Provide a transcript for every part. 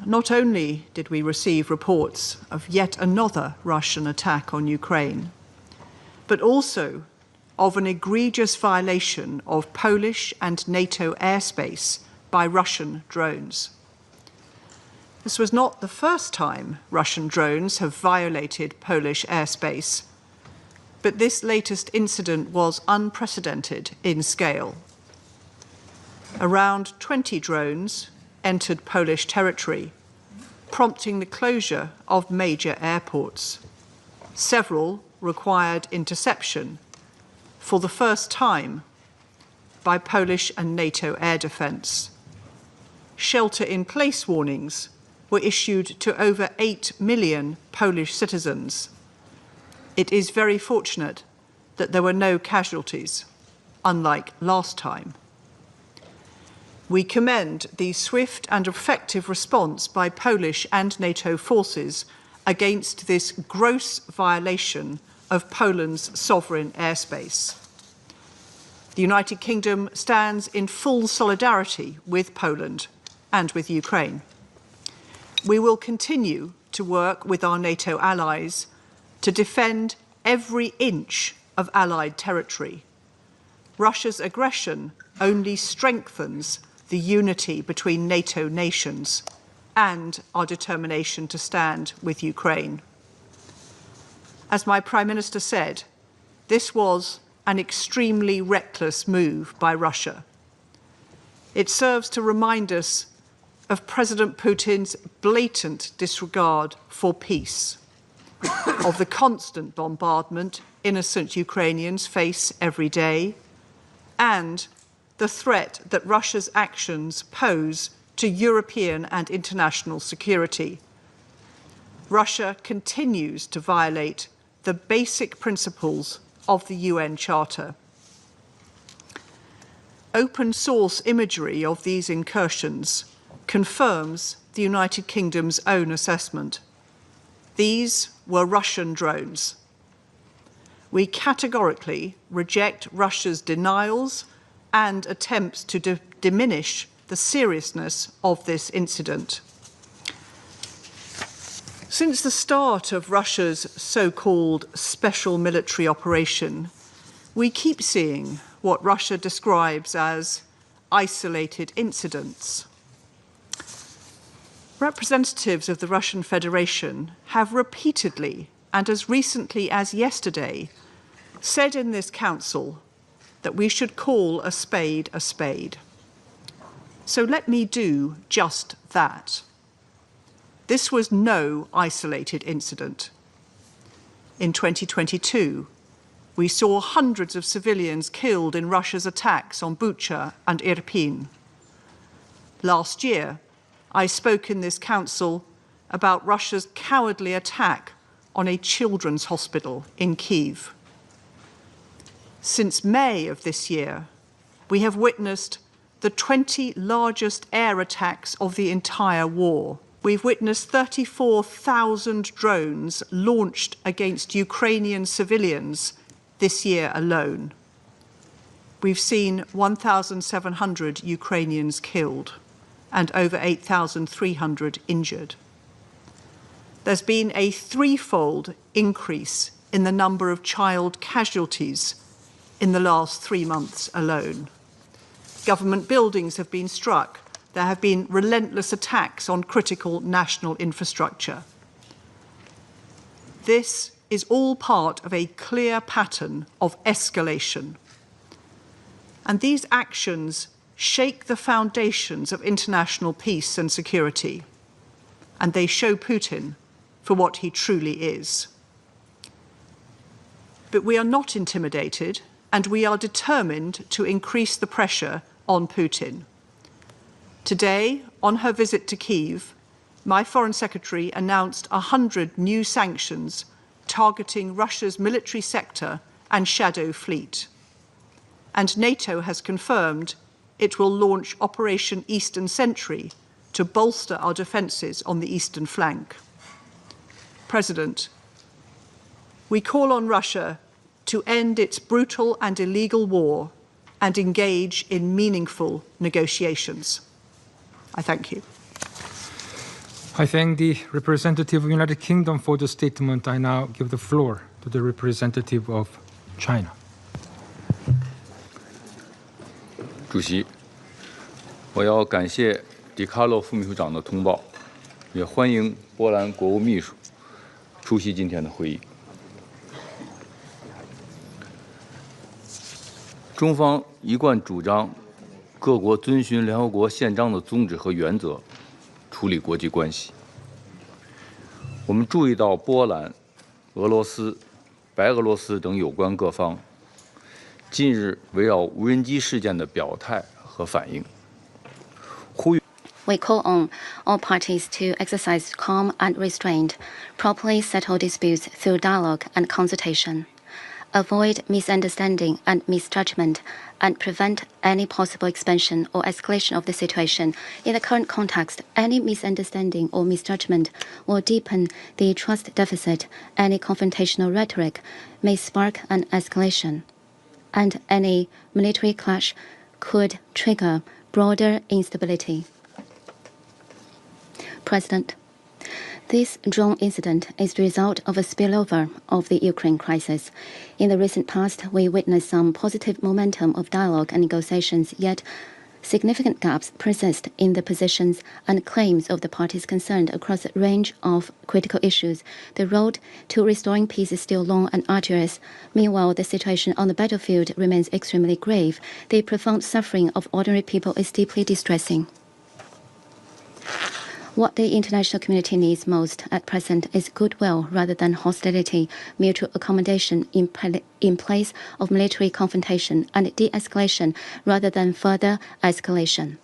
not only did we receive reports of yet another Russian attack on Ukraine, but also of an egregious violation of Polish and NATO airspace by Russian drones. This was not the first time Russian drones have violated Polish airspace, but this latest incident was unprecedented in scale. Around 20 drones entered Polish territory, prompting the closure of major airports. Several required interception for the first time by Polish and NATO air defence. Shelter-in-place warnings were issued to over 8 million Polish citizens. It is very fortunate that there were no casualties, unlike last time. We commend the swift and effective response by Polish and NATO forces against this gross violation of Poland's sovereign airspace. The United Kingdom stands in full solidarity with Poland and with Ukraine. We will continue to work with our NATO allies to defend every inch of Allied territory. Russia's aggression only strengthens the unity between NATO nations and our determination to stand with Ukraine. As my Prime Minister said, this was an extremely reckless move by Russia. It serves to remind us of President Putin's blatant disregard for peace, of the constant bombardment innocent Ukrainians face every day, and the threat that Russia's actions pose to European and international security. Russia continues to violate the basic principles of the UN Charter. Open source imagery of these incursions confirms the United Kingdom's own assessment. These were Russian drones. We categorically reject Russia's denials and attempts to diminish the seriousness of this incident. Since the start of Russia's so-called special military operation, we keep seeing what Russia describes as isolated incidents. Representatives of the Russian Federation have repeatedly, and as recently as yesterday, said in this Council that we should call a spade a spade. So let me do just that. This was no isolated incident. In 2022, we saw hundreds of civilians killed in Russia's attacks on Bucha and Irpin. Last year, I spoke in this Council about Russia's cowardly attack on a children's hospital in Kyiv. Since May of this year, we have witnessed the 20 largest air attacks of the entire war. We've witnessed 34,000 drones launched against Ukrainian civilians this year alone. We've seen 1,700 Ukrainians killed and over 8,300 injured. There's been a threefold increase in the number of child casualties in the last 3 months alone. Government buildings have been struck. There have been relentless attacks on critical national infrastructure. This is all part of a clear pattern of escalation. And these actions shake the foundations of international peace and security, and they show Putin for what he truly is. But we are not intimidated, and we are determined to increase the pressure on Putin. Today, on her visit to Kyiv, my Foreign Secretary announced 100 new sanctions targeting Russia's military sector and shadow fleet. And NATO has confirmed it will launch Operation Eastern Sentry to bolster our defences on the eastern flank. President, we call on Russia to end its brutal and illegal war and engage in meaningful negotiations. I thank you. I thank the representative of the United Kingdom for the statement. I now give the floor to the representative of China. 主席，我要感谢迪卡洛副秘书长的通报，也欢迎波兰国务秘书出席今天的会议。中方一贯主张各国遵循联合国宪章的宗旨和原则处理国际关系。我们注意到波兰、俄罗斯、白俄罗斯等有关各方近日围绕无人机事件的表态和反应，呼吁 We call on all parties to exercise calm and restraint, properly settle disputes through dialogue and consultation, avoid misunderstanding and misjudgment, and prevent any possible expansion or escalation of the situation. In the current context, any misunderstanding or misjudgment will deepen the trust deficit. Any confrontational rhetoric may spark an escalation, and any military clash could trigger broader instability. President, this drone incident is the result of a spillover of the Ukraine crisis. In the recent past, we witnessed some positive momentum of dialogue and negotiations, yet significant gaps persist in the positions and claims of the parties concerned across a range of critical issues. The road to restoring peace is still long and arduous. Meanwhile, the situation on the battlefield remains extremely grave. The profound suffering of ordinary people is deeply distressing. What the international community needs most at present is goodwill rather than hostility, mutual accommodation in place of military confrontation, and de-escalation rather than further escalation.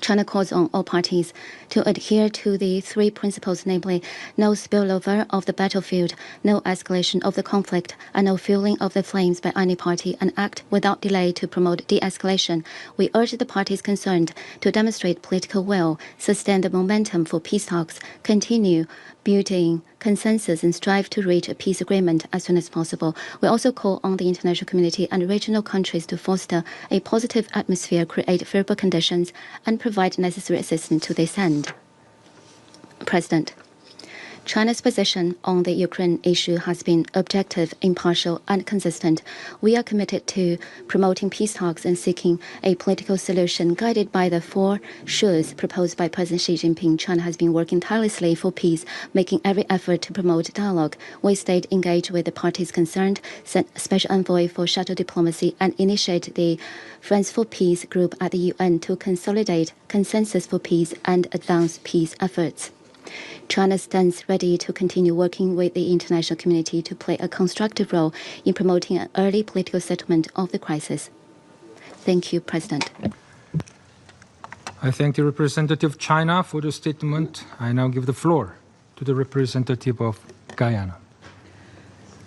China calls on all parties to adhere to the three principles, namely, no spillover of the battlefield, no escalation of the conflict, and no fueling of the flames by any party, and act without delay to promote de-escalation. We urge the parties concerned to demonstrate political will, sustain the momentum for peace talks, continue building consensus, and strive to reach a peace agreement as soon as possible. We also call on the international community and regional countries to foster a positive atmosphere, create favorable conditions, and provide necessary assistance to this end. President, China's position on the Ukraine issue has been objective, impartial, and consistent. We are committed to promoting peace talks and seeking a political solution guided by the four shoulds proposed by President Xi Jinping. China has been working tirelessly for peace, making every effort to promote dialogue. We stayed engaged with the parties concerned, sent special envoy for shuttle diplomacy, and initiated the Friends for Peace group at the UN to consolidate consensus for peace and advance peace efforts. China stands ready to continue working with the international community to play a constructive role in promoting an early political settlement of the crisis. Thank you, President. I thank the representative of China for the statement. I now give the floor to the representative of Guyana.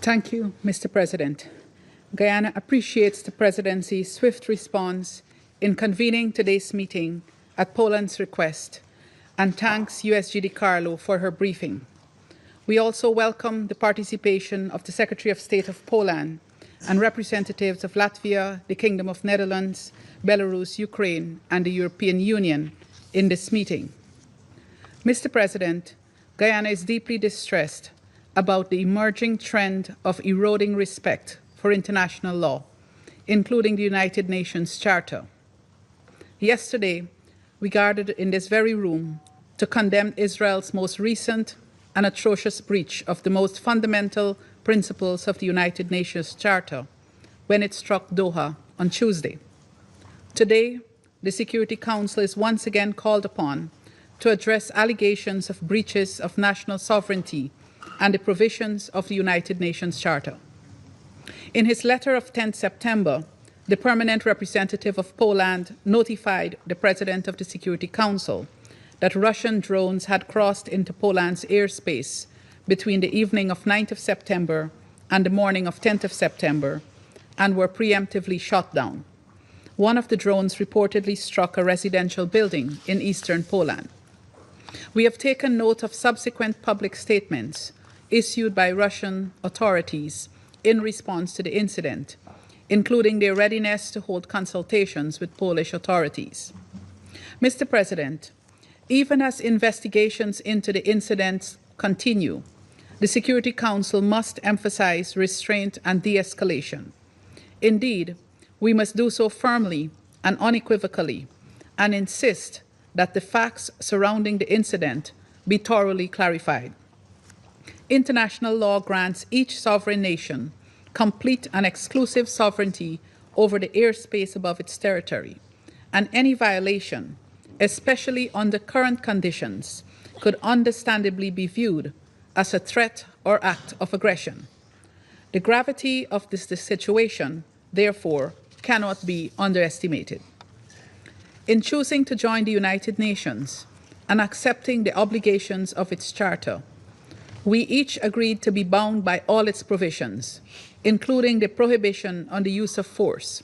Thank you, Mr. President. Guyana appreciates the Presidency's swift response in convening today's meeting at Poland's request, and thanks USG DiCarlo for her briefing. We also welcome the participation of the Secretary of State of Poland and representatives of Latvia, the Kingdom of Netherlands, Belarus, Ukraine, and the European Union in this meeting. Mr. President, Guyana is deeply distressed about the emerging trend of eroding respect for international law, including the United Nations Charter. Yesterday, we gathered in this very room to condemn Israel's most recent and atrocious breach of the most fundamental principles of the United Nations Charter when it struck Doha on Tuesday. Today, the Security Council is once again called upon to address allegations of breaches of national sovereignty and the provisions of the United Nations Charter. In his letter of 10 September, the permanent representative of Poland notified the President of the Security Council that Russian drones had crossed into Poland's airspace between the evening of 9th of September and the morning of 10th of September and were preemptively shot down. One of the drones reportedly struck a residential building in eastern Poland. We have taken note of subsequent public statements issued by Russian authorities in response to the incident, including their readiness to hold consultations with Polish authorities. Mr. President, Even as investigations into the incidents continue, the Security Council must emphasize restraint and de-escalation. Indeed, we must do so firmly and unequivocally and insist that the facts surrounding the incident be thoroughly clarified. International law grants each sovereign nation complete and exclusive sovereignty over the airspace above its territory, and any violation, especially under current conditions, could understandably be viewed as a threat or act of aggression. The gravity of this situation, therefore, cannot be underestimated. In choosing to join the United Nations and accepting the obligations of its charter, we each agreed to be bound by all its provisions, including the prohibition on the use of force.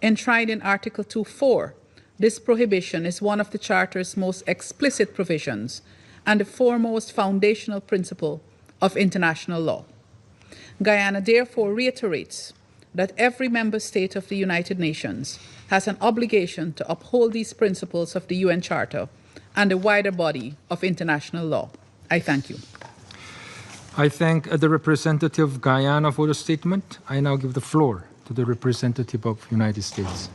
Enshrined in Article 2.4, this prohibition is one of the Charter's most explicit provisions and the foremost foundational principle of international law. Guyana therefore reiterates that every member state of the United Nations has an obligation to uphold these principles of the UN Charter and the wider body of international law. I thank you. I thank the representative of Guyana for the statement. I now give the floor to the representative of the United States.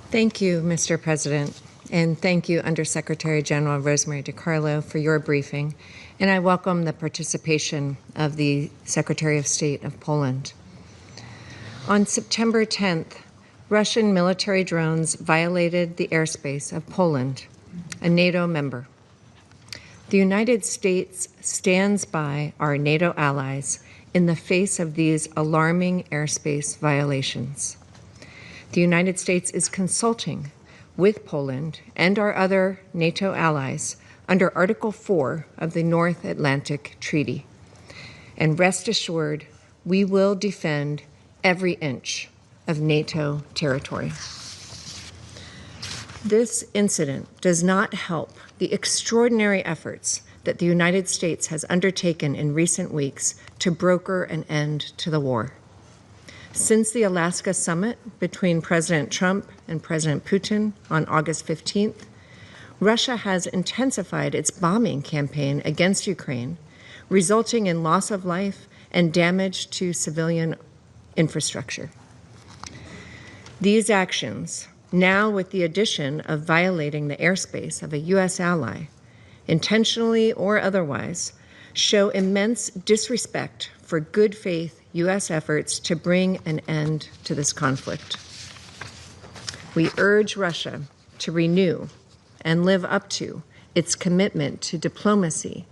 Thank you, Mr. President, and thank you, Undersecretary General Rosemary DiCarlo, for your briefing, and I welcome the participation of the Secretary of State of Poland. On September 10th, Russian military drones violated the airspace of Poland, a NATO member. The United States stands by our NATO allies in the face of these alarming airspace violations. The United States is consulting with Poland and our other NATO allies under Article 4 of the North Atlantic Treaty. And rest assured, we will defend every inch of NATO territory. This incident does not help the extraordinary efforts that the United States has undertaken in recent weeks to broker an end to the war. Since the Alaska summit between President Trump and President Putin on August 15th, Russia has intensified its bombing campaign against Ukraine, resulting in loss of life and damage to civilian infrastructure. These actions, now with the addition of violating the airspace of a U.S. ally, intentionally or otherwise, show immense disrespect for good faith U.S. efforts to bring an end to this conflict. We urge Russia to renew and live up to its commitment to diplomacy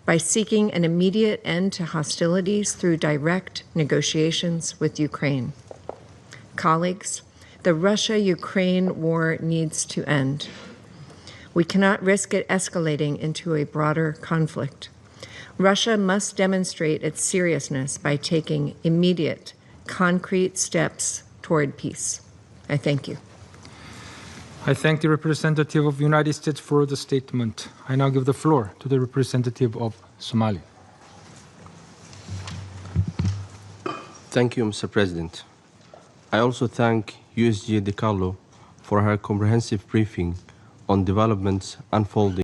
by seeking an immediate end to hostilities through direct negotiations with Ukraine. Colleagues, the Russia-Ukraine war needs to end. We cannot risk it escalating into a broader conflict. Russia must demonstrate its seriousness by taking immediate, concrete steps toward peace. I thank you. I thank the representative of the United States for the statement. I now give the floor to the representative of Somalia. Thank you, Mr. President. I also thank USG DiCarlo for her comprehensive briefing on developments unfolding